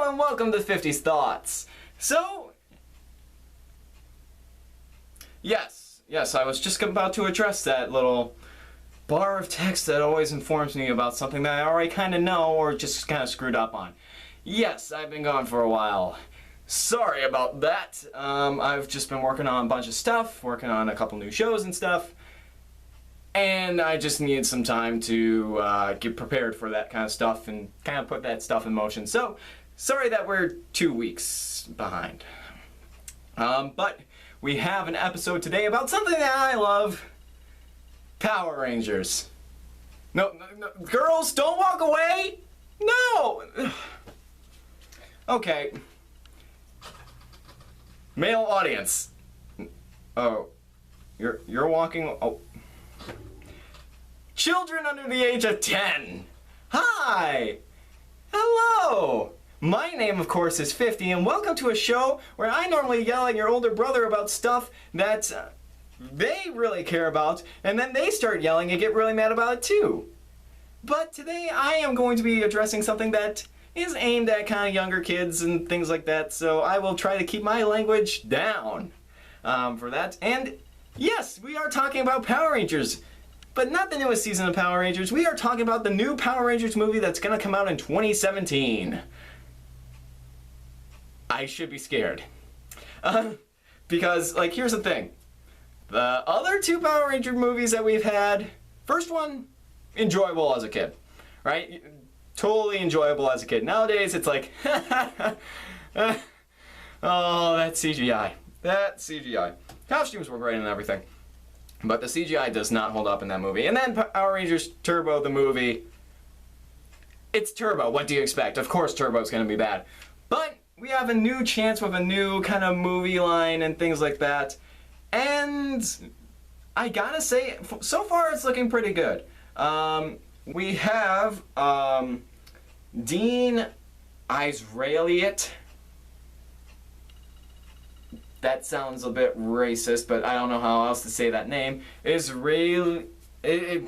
Hello and welcome to 50's Thoughts. So, yes, I was just about to address that little bar of text that always informs me about something that I already kind of know or just kind of screwed up on. Yes, I've been gone for a while. Sorry about that. I've just been working on a bunch of stuff, working on a couple new shows and stuff. And I just need some time to get prepared for that kind of stuff and kind of put that stuff in motion. So, sorry that we're 2 weeks behind. But we have an episode today about something that I love. Power Rangers. No, girls, don't walk away! No! Okay. Male audience. Oh, you're walking. Oh. Children under the age of 10. Hi! Hello! My name, of course, is 50, and welcome to a show where I normally yell at your older brother about stuff that they really care about, and then they start yelling and get really mad about it too. But today I am going to be addressing something that is aimed at kind of younger kids and things like that, so I will try to keep my language down for that. And yes, we are talking about Power Rangers. But not the newest season of Power Rangers. We are talking about the new Power Rangers movie that's going to come out in 2017. I should be scared. Because, like, here's the thing. The other two Power Ranger movies that we've had, first one, enjoyable as a kid. Right? Totally enjoyable as a kid. Nowadays, it's like, oh, that's CGI. That's CGI. Costumes were great and everything. But the CGI does not hold up in that movie. And then Power Rangers Turbo, the movie. It's Turbo. What do you expect? Of course Turbo's going to be bad. But we have a new chance with a new kind of movie line and things like that. And I gotta say, so far it's looking pretty good. We have Dean Israeliot. That sounds a bit racist, but I don't know how else to say that name. It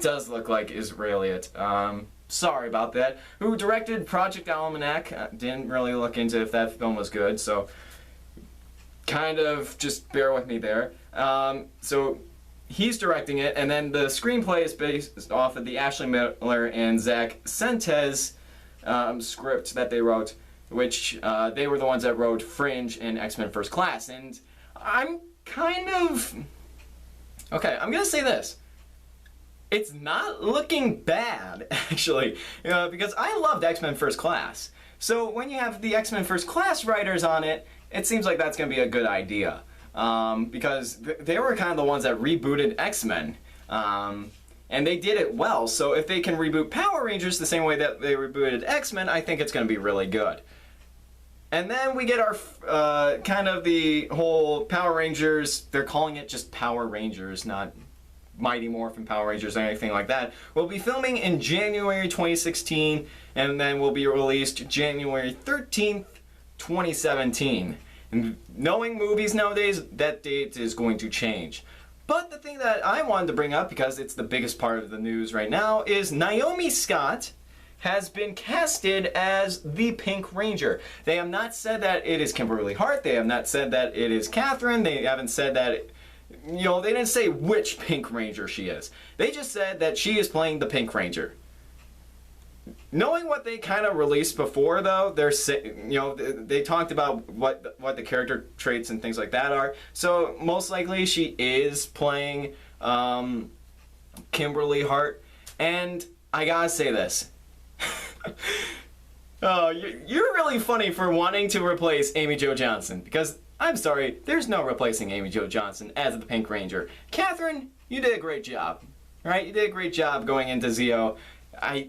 does look like Israeliot. Sorry about that. Who directed Project Almanac. Didn't really look into if that film was good, so kind of just bear with me there. So he's directing it, and then the screenplay is based off of the Ashley Miller and Zach Sentes script that they wrote, which they were the ones that wrote Fringe and X-Men First Class. And I'm kind of... Okay, I'm going to say this. It's not looking bad, actually, because I loved X-Men First Class. So when you have the X-Men First Class writers on it, it seems like that's going to be a good idea. Because they were kind of the ones that rebooted X-Men. And they did it well, so if they can reboot Power Rangers the same way that they rebooted X-Men, I think it's going to be really good. And then we get our, kind of the whole Power Rangers, they're calling it just Power Rangers, not Mighty Morphin Power Rangers or anything like that. We'll be filming in January 2016, and then will be released January 13th, 2017. And knowing movies nowadays, that date is going to change. But the thing that I wanted to bring up, because it's the biggest part of the news right now, is Naomi Scott has been casted as the Pink Ranger. They have not said that it is Kimberly Hart. They have not said that it is Catherine. They haven't said that, they didn't say which Pink Ranger she is. They just said that she is playing the Pink Ranger. Knowing what they kind of released before, though, they talked about what the character traits and things like that are. So most likely she is playing Kimberly Hart. And I gotta say this. Oh, you're really funny for wanting to replace Amy Jo Johnson, because I'm sorry, there's no replacing Amy Jo Johnson as the Pink Ranger. Catherine, you did a great job, right? You did a great job going into Zeo. I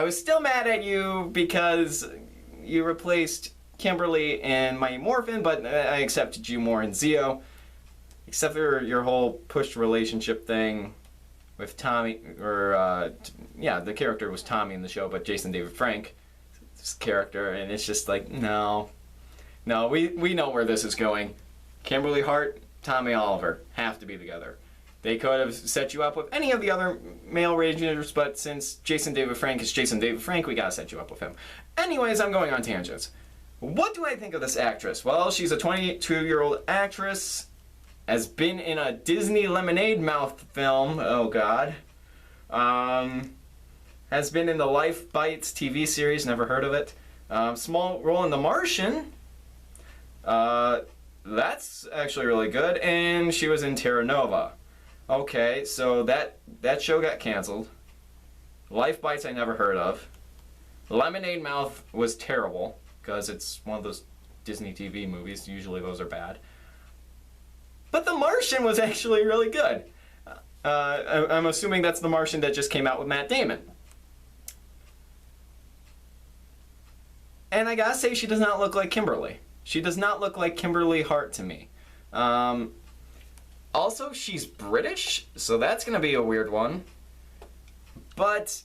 was still mad at you because you replaced Kimberly in Mighty Morphin, but I accepted you more in Zeo. Except for your whole pushed relationship thing with Tommy, or yeah, the character was Tommy in the show, but Jason David Frank, this character, and it's just like, no, we know where this is going. Kimberly Hart, Tommy Oliver have to be together. They could have set you up with any of the other male Rangers, but since Jason David Frank is Jason David Frank, we gotta set you up with him. Anyways, I'm going on tangents. What do I think of this actress? Well, she's a 22-year-old actress, has been in a Disney Lemonade Mouth film, oh god. Has been in the Life Bites TV series, never heard of it. Small role in The Martian. That's actually really good. And she was in Terra Nova. Okay, so that show got canceled. Life Bites I never heard of. Lemonade Mouth was terrible, because it's one of those Disney TV movies. Usually those are bad. But The Martian was actually really good. I'm assuming that's The Martian that just came out with Matt Damon. And I gotta say, she does not look like Kimberly. She does not look like Kimberly Hart to me. Also, she's British, so that's gonna be a weird one. But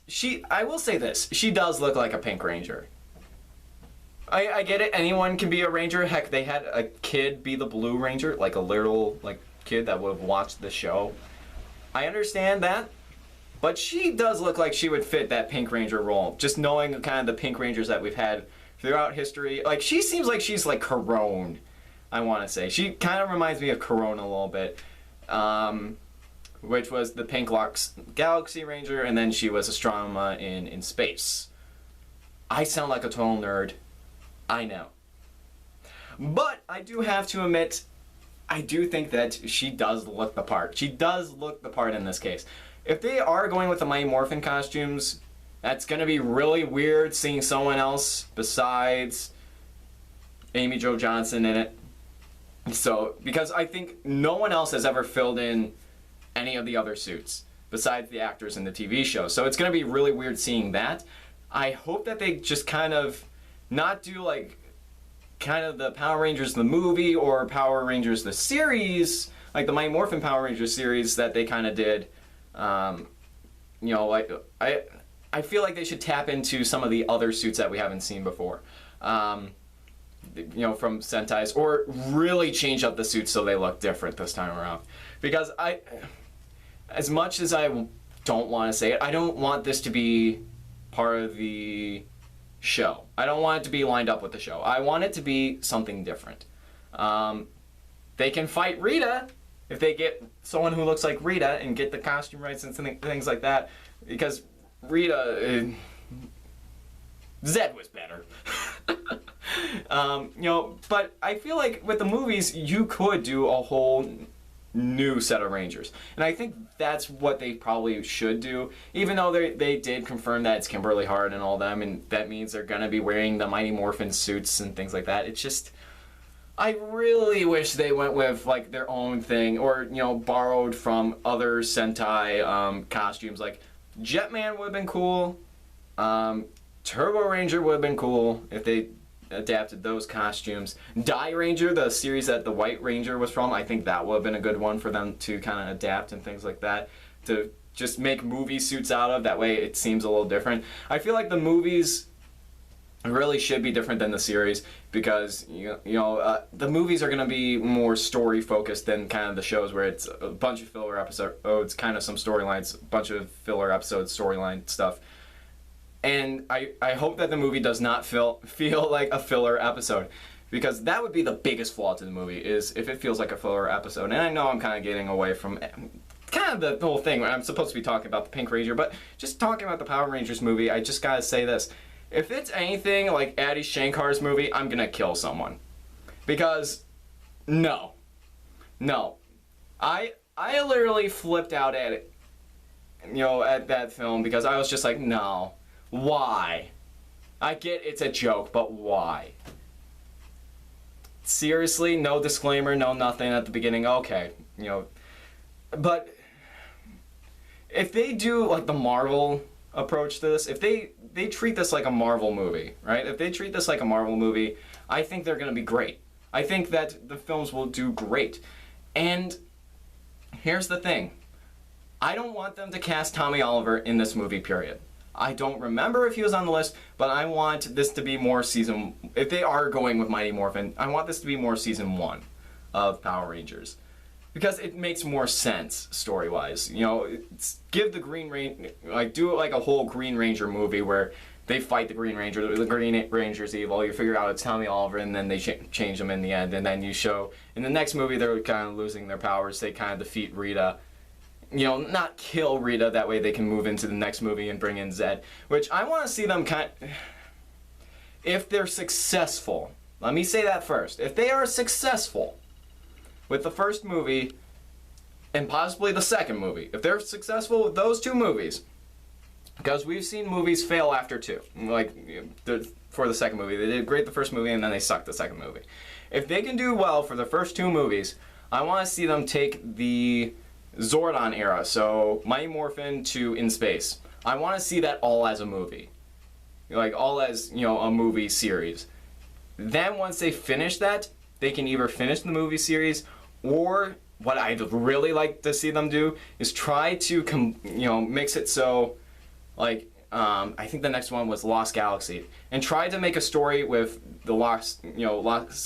I will say this, she does look like a Pink Ranger. I get it, anyone can be a Ranger. Heck, they had a kid be the Blue Ranger, like a literal kid that would have watched the show. I understand that, but she does look like she would fit that Pink Ranger role. Just knowing kind of the Pink Rangers that we've had throughout history. Like, she seems like she's like Corone, I want to say. She kind of reminds me of Corone a little bit, which was the Pink Lux Galaxy Ranger, and then she was Astronema in Space. I sound like a total nerd. I know. But I do have to admit, I do think that she does look the part. She does look the part in this case. If they are going with the Mighty Morphin costumes, that's going to be really weird seeing someone else besides Amy Jo Johnson in it. So, because I think no one else has ever filled in any of the other suits besides the actors in the TV show. So it's going to be really weird seeing that. I hope that they just kind of not do like kind of the Power Rangers the movie or Power Rangers the series, like the Mighty Morphin Power Rangers series that they kind of did. You know, like I feel like they should tap into some of the other suits that we haven't seen before. You know, from Sentai's, or really change up the suits so they look different this time around. Because as much as I don't want to say it, I don't want this to be part of the show. I don't want it to be lined up with the show. I want it to be something different. They can fight Rita if they get someone who looks like Rita and get the costume rights and things like that, because Rita, Zed was better. You know, but I feel like with the movies, you could do a whole new set of Rangers. And I think that's what they probably should do, even though they did confirm that it's Kimberly Hart and all them, and that means they're going to be wearing the Mighty Morphin suits and things like that. It's just, I really wish they went with like their own thing, or, you know, borrowed from other Sentai costumes. Like Jetman would have been cool. Turbo Ranger would have been cool if they adapted those costumes. Die Ranger, the series that the White Ranger was from, I think that would have been a good one for them to kind of adapt and things like that, to just make movie suits out of. That way it seems a little different. I feel like the movies really should be different than the series, because you know the movies are going to be more story focused than kind of the shows, where it's a bunch of filler episodes, kind of some storylines, a bunch of filler episodes, storyline stuff. And I hope that the movie does not feel like a filler episode, because that would be the biggest flaw to the movie, is if it feels like a filler episode. And I know I'm kind of getting away from kind of the whole thing where I'm supposed to be talking about the Pink Ranger, but just talking about the Power Rangers movie, I just gotta say this. If it's anything like Adi Shankar's movie, I'm gonna kill someone. Because, no. I literally flipped out at it, you know, at that film, because I was just like, no. Why? I get it's a joke, but why? Seriously? No disclaimer, no nothing at the beginning? Okay, you know. But if they do like the Marvel approach to this, if they treat this like a Marvel movie, right? If they treat this like a Marvel movie, I think they're going to be great. I think that the films will do great. And here's the thing. I don't want them to cast Tommy Oliver in this movie, period. I don't remember if he was on the list, but I want this to be more season... If they are going with Mighty Morphin, I want this to be more season 1 of Power Rangers. because it makes more sense story-wise. You know, give the Green Ranger, like, do it like a whole Green Ranger movie where they fight the Green Ranger, the Green Ranger's evil, you figure out it's Tommy Oliver, and then they change them in the end, and then you show, in the next movie they're kind of losing their powers, they kind of defeat Rita. You know, not kill Rita, that way they can move into the next movie and bring in Zed, which I want to see them if they're successful, let me say that first, if they are successful with the first movie, and possibly the second movie, if they're successful with those two movies, because we've seen movies fail after two, like for the second movie, they did great the first movie and then they sucked the second movie. If they can do well for the first two movies, I want to see them take the Zordon era, so Mighty Morphin to In Space. I want to see that all as a movie, like all as, you know, a movie series. Then once they finish that, they can either finish the movie series, or what I'd really like to see them do is try to mix it so, like, I think the next one was Lost Galaxy, and try to make a story with the Lost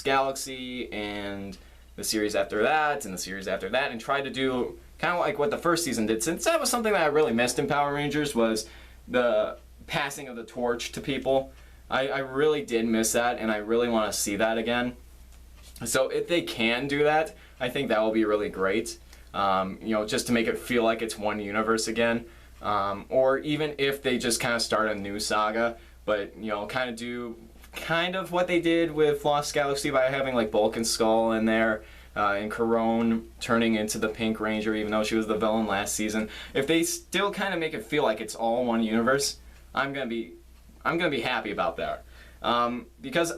Galaxy and the series after that and the series after that, and try to do kind of like what the first season did, since that was something that I really missed in Power Rangers, was the passing of the torch to people. I really did miss that, and I really want to see that again. So if they can do that, I think that will be really great. Just to make it feel like it's one universe again. Or even if they just kind of start a new saga, but, kind of do kind of what they did with Lost Galaxy by having, like, Bulk and Skull in there, and Corone turning into the Pink Ranger, even though she was the villain last season. If they still kind of make it feel like it's all one universe, I'm gonna be happy about that. Because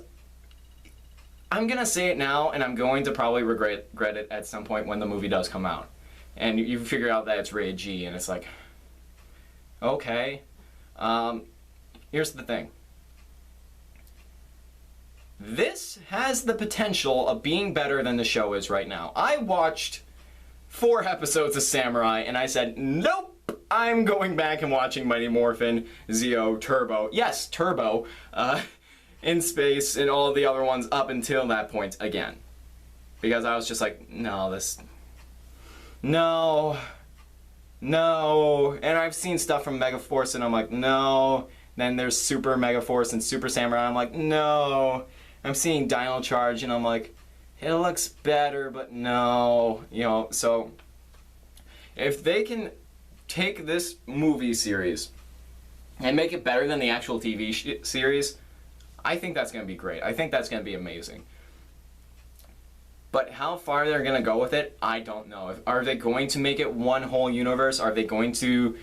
I'm gonna say it now, and I'm going to probably regret it at some point when the movie does come out, and you figure out that it's rated G, and it's like, okay. Here's the thing. This has the potential of being better than the show is right now. I watched 4 episodes of Samurai, and I said, nope, I'm going back and watching Mighty Morphin, Zeo, Turbo. Yes, Turbo. In Space, and all the other ones up until that point again. Because I was just like, no. And I've seen stuff from Megaforce, and I'm like, no. Then there's Super Megaforce and Super Samurai, I'm like, no. I'm seeing Dino Charge, and I'm like, it looks better, but no. So if they can take this movie series and make it better than the actual TV series, I think that's going to be great. I think that's going to be amazing. But how far they're going to go with it, I don't know. Are they going to make it one whole universe? Are they going to,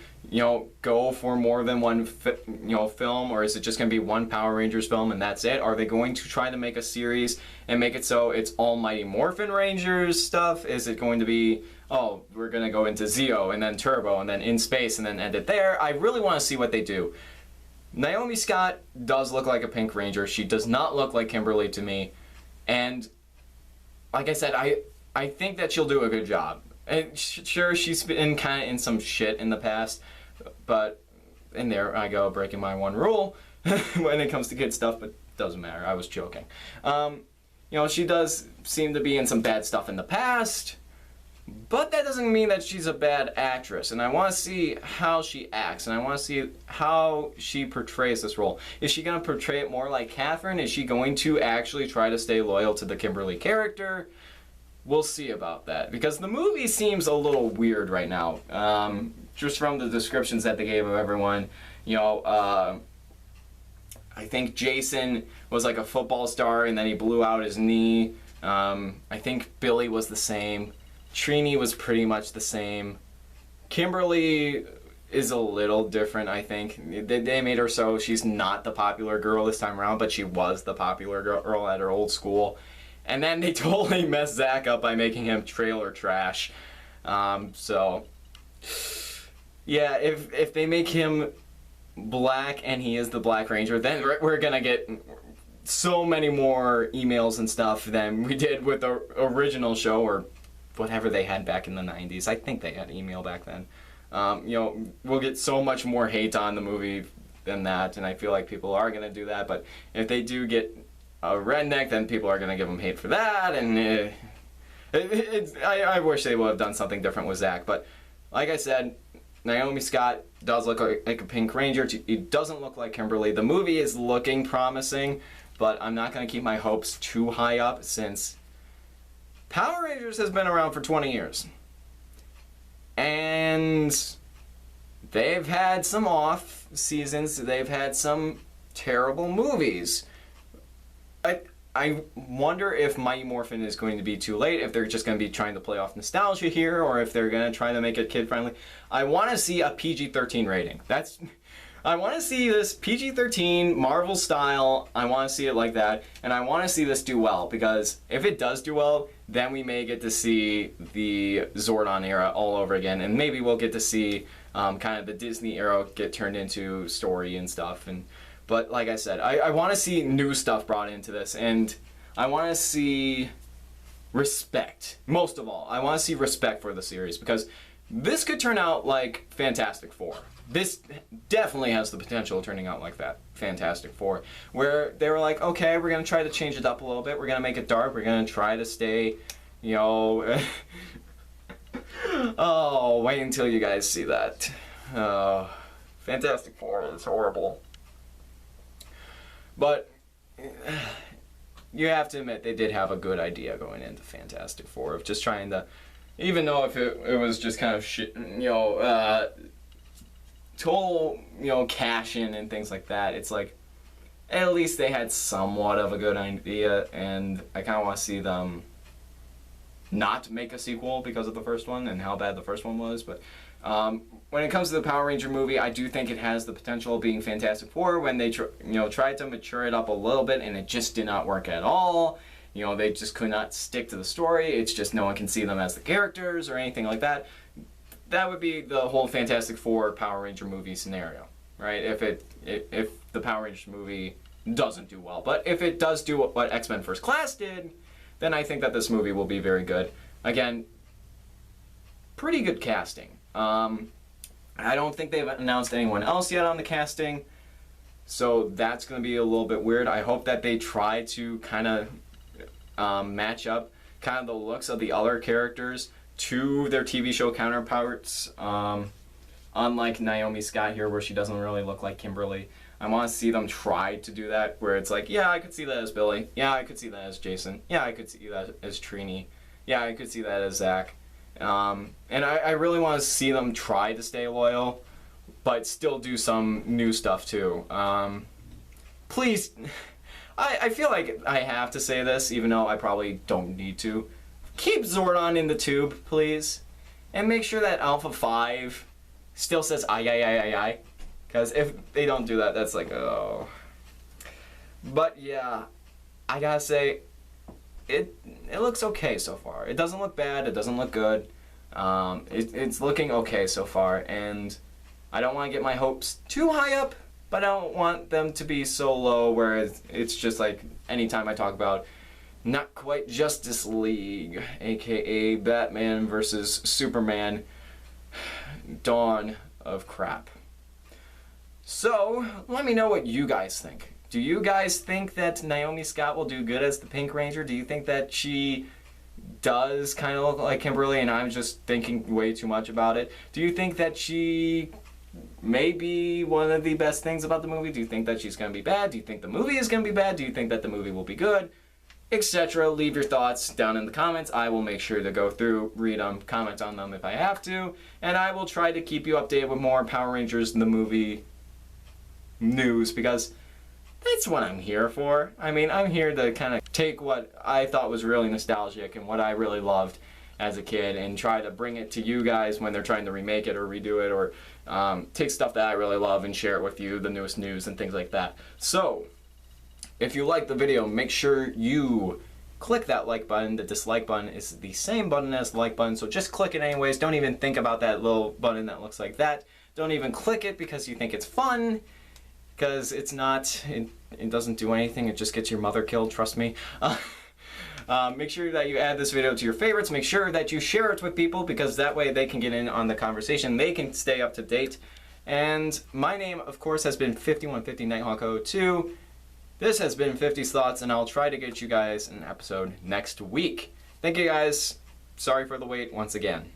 go for more than one film? Or is it just going to be one Power Rangers film and that's it? Are they going to try to make a series and make it so it's all Mighty Morphin Rangers stuff? Is it going to be, oh, we're going to go into Zeo and then Turbo and then In Space and then end it there? I really want to see what they do. Naomi Scott does look like a Pink Ranger. She does not look like Kimberly to me. And like I said, I think that she'll do a good job. And sure, she's been kind of in some shit in the past, but and there I go, breaking my one rule when it comes to kid stuff, but doesn't matter. I was joking. She does seem to be in some bad stuff in the past, but that doesn't mean that she's a bad actress, and I want to see how she acts, and I want to see how she portrays this role. Is she going to portray it more like Catherine? Is she going to actually try to stay loyal to the Kimberly character? We'll see about that, because the movie seems a little weird right now. Just from the descriptions that they gave of everyone, I think Jason was like a football star, and then he blew out his knee. I think Billy was the same. Trini was pretty much the same. Kimberly is a little different, I think. They made her so she's not the popular girl this time around, but she was the popular girl at her old school. And then they totally messed Zach up by making him trailer trash. So, yeah, if they make him black and he is the Black Ranger, then we're gonna get so many more emails and stuff than we did with the original show, or whatever they had back in the 90s. I think they had email back then. We'll get so much more hate on the movie than that, and I feel like people are going to do that, but if they do get a redneck, then people are going to give them hate for that, and I wish they would have done something different with Zach, but like I said, Naomi Scott does look like a Pink Ranger. It doesn't look like Kimberly. The movie is looking promising, but I'm not going to keep my hopes too high up since Power Rangers has been around for 20 years. And they've had some off seasons. They've had some terrible movies. I wonder if Mighty Morphin is going to be too late, if they're just going to be trying to play off nostalgia here, or if they're going to try to make it kid-friendly. I want to see a PG-13 rating. I want to see this PG-13 Marvel style. I want to see it like that, and I want to see this do well, because if it does do well, then we may get to see the Zordon era all over again, and maybe we'll get to see kind of the Disney era get turned into story and stuff. But like I said, I want to see new stuff brought into this, and I want to see respect. Most of all, I want to see respect for the series, because this could turn out like Fantastic Four. This definitely has the potential of turning out like that, Fantastic Four, where they were like, okay, we're going to try to change it up a little bit. We're going to make it dark. We're going to try to stay, you know... Oh, wait until you guys see that. Fantastic Four is horrible. But you have to admit they did have a good idea going into Fantastic Four of just trying to, even though if it was just kind of shit, total, cash in and things like that, it's like at least they had somewhat of a good idea, and I kind of want to see them not make a sequel because of the first one and how bad the first one was. But when it comes to the Power Ranger movie, I do think it has the potential of being Fantastic Four when they tried to mature it up a little bit, and it just did not work at all. They just could not stick to the story. It's just no one can see them as the characters or anything like that. That would be the whole Fantastic Four Power Ranger movie scenario, right? If the Power Rangers movie doesn't do well. But if it does do what X-Men First Class did, then I think that this movie will be very good. Again, pretty good casting. I don't think they've announced anyone else yet on the casting, so that's going to be a little bit weird. I hope that they try to kind of match up kind of the looks of the other characters to their TV show counterparts, unlike Naomi Scott here, where she doesn't really look like Kimberly. I want to see them try to do that, where it's like, yeah, I could see that as Billy. Yeah, I could see that as Jason. Yeah, I could see that as Trini. Yeah, I could see that as Zach. And I really want to see them try to stay loyal, but still do some new stuff too. Please, I feel like I have to say this, even though I probably don't need to. Keep Zordon in the tube, please. And make sure that Alpha 5 still says aye. Because if they don't do that, that's like, oh. But yeah, I gotta say, it looks okay so far. It doesn't look bad, it doesn't look good. It's looking okay so far, and I don't want to get my hopes too high up, but I don't want them to be so low where it's just like anytime I talk about not quite Justice League, aka Batman versus Superman, Dawn of Crap. So, let me know what you guys think. Do you guys think that Naomi Scott will do good as the Pink Ranger? Do you think that she does kind of look like Kimberly and I'm just thinking way too much about it? Do you think that she may be one of the best things about the movie? Do you think that she's going to be bad? Do you think the movie is going to be bad? Do you think that the movie will be good? Etc. Leave your thoughts down in the comments. I will make sure to go through, read them, comment on them if I have to, and I will try to keep you updated with more Power Rangers in the movie news, because that's what I'm here for. I mean, I'm here to kind of take what I thought was really nostalgic and what I really loved as a kid and try to bring it to you guys when they're trying to remake it or redo it, or take stuff that I really love and share it with you, the newest news and things like that. So, if you like the video, make sure you click that like button. The dislike button is the same button as the like button, so just click it anyways. Don't even think about that little button that looks like that. Don't even click it because you think it's fun, because it's not. It doesn't do anything. It just gets your mother killed, trust me. Make sure that you add this video to your favorites. Make sure that you share it with people, because that way they can get in on the conversation. They can stay up to date. And my name, of course, has been 5150 Nighthawk 02. This has been 50's Thoughts, and I'll try to get you guys an episode next week. Thank you guys. Sorry for the wait once again.